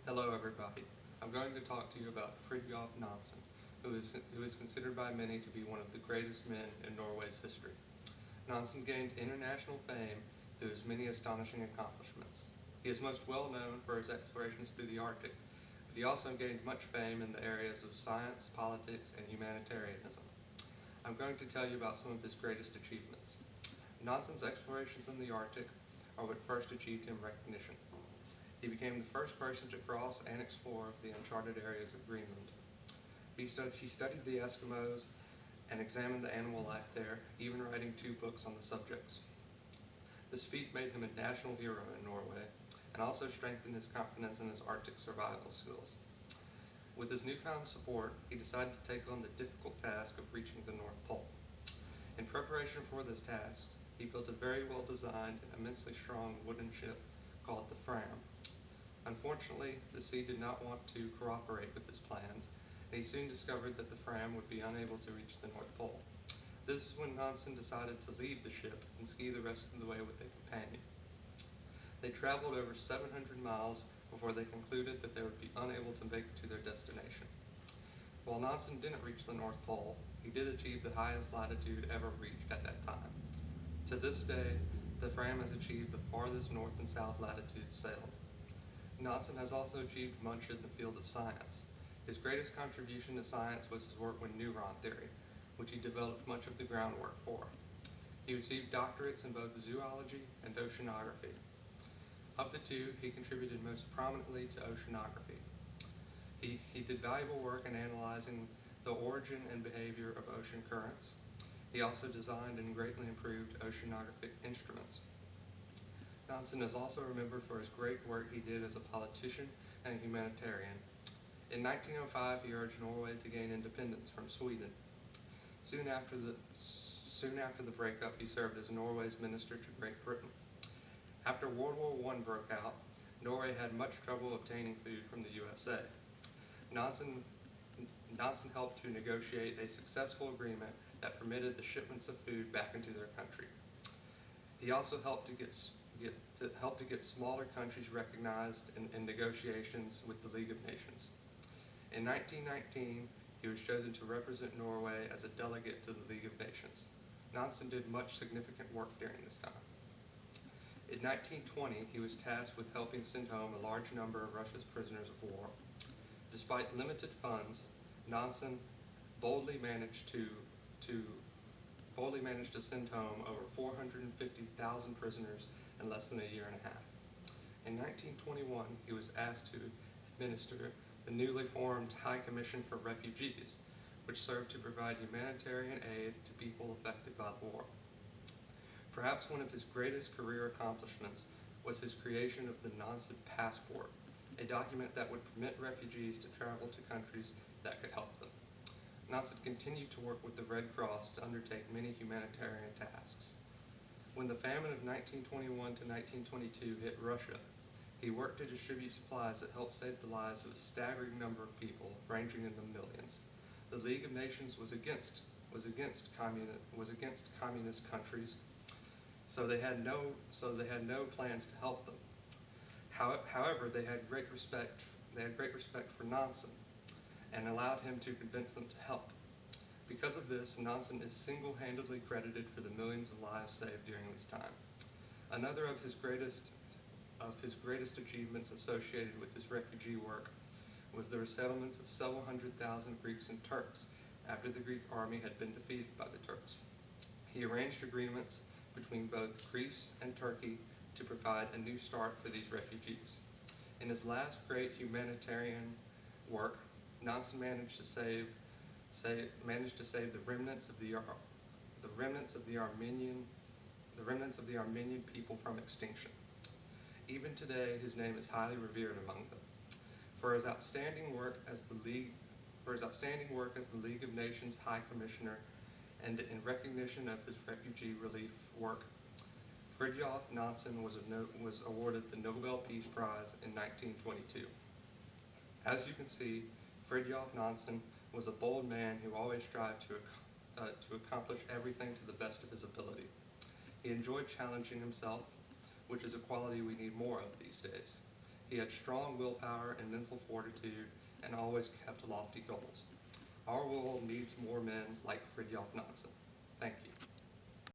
Hello everybody. I'm going to talk to you about Fridtjof Nansen, who is considered by many to be one of the greatest men in Norway's history. Nansen gained international fame through his many astonishing accomplishments. He is most well known for his explorations through the Arctic, but he also gained much fame in the areas of science, politics, and humanitarianism. I'm going to tell you about some of his greatest achievements. Nansen's explorations in the Arctic are what first achieved him recognition. He became the first person to cross and explore the uncharted areas of Greenland. He studied the Eskimos and examined the animal life there, even writing 2 books on the subjects. This feat made him a national hero in Norway, and also strengthened his confidence in his Arctic survival skills. With his newfound support, he decided to take on the difficult task of reaching the North Pole. In preparation for this task, he built a very well-designed and immensely strong wooden ship called the Fram. Unfortunately, the sea did not want to cooperate with his plans, and he soon discovered that the Fram would be unable to reach the North Pole. This is when Nansen decided to leave the ship and ski the rest of the way with a companion. They traveled over 700 miles before they concluded that they would be unable to make it to their destination. While Nansen didn't reach the North Pole, he did achieve the highest latitude ever reached at that time. To this day, the Fram has achieved the farthest north and south latitudes sailed. Nansen has also achieved much in the field of science. His greatest contribution to science was his work with neuron theory, which he developed much of the groundwork for. He received doctorates in both zoology and oceanography. Of the two, he contributed most prominently to oceanography. He did valuable work in analyzing the origin and behavior of ocean currents. He also designed and greatly improved oceanographic instruments. Nansen is also remembered for his great work he did as a politician and a humanitarian. In 1905, he urged Norway to gain independence from Sweden. Soon after the breakup, he served as Norway's minister to Great Britain. After World War I broke out, Norway had much trouble obtaining food from the USA. Nansen helped to negotiate a successful agreement that permitted the shipments of food back into their country. He also helped to get smaller countries recognized in negotiations with the League of Nations. In 1919, he was chosen to represent Norway as a delegate to the League of Nations. Nansen did much significant work during this time. In 1920, he was tasked with helping send home a large number of Russia's prisoners of war. Despite limited funds, Nansen boldly managed to send home over 450,000 prisoners in less than a year and a half. In 1921, he was asked to administer the newly formed High Commission for Refugees, which served to provide humanitarian aid to people affected by the war. Perhaps one of his greatest career accomplishments was his creation of the Nansen Passport, a document that would permit refugees to travel to countries that could help them. Nansen continued to work with the Red Cross to undertake many humanitarian tasks. When the famine of 1921 to 1922 hit Russia, he worked to distribute supplies that helped save the lives of a staggering number of people, ranging in the millions. The League of Nations was against communist countries, so they had no plans to help them. However, they had great respect for Nansen, and allowed him to convince them to help. Because of this, Nansen is single-handedly credited for the millions of lives saved during this time. Another of his greatest achievements associated with his refugee work was the resettlement of several hundred thousand Greeks and Turks after the Greek army had been defeated by the Turks. He arranged agreements between both Greece and Turkey to provide a new start for these refugees. In his last great humanitarian work, Nansen managed to save the remnants of the Armenian people from extinction. Even today, his name is highly revered among them. For his outstanding work as the League of Nations High Commissioner, and in recognition of his refugee relief work, Fridtjof Nansen was awarded the Nobel Peace Prize in 1922. As you can see, Fridtjof Nansen was a bold man who always strived to accomplish everything to the best of his ability. He enjoyed challenging himself, which is a quality we need more of these days. He had strong willpower and mental fortitude and always kept lofty goals. Our world needs more men like Fridtjof Nansen. Thank you.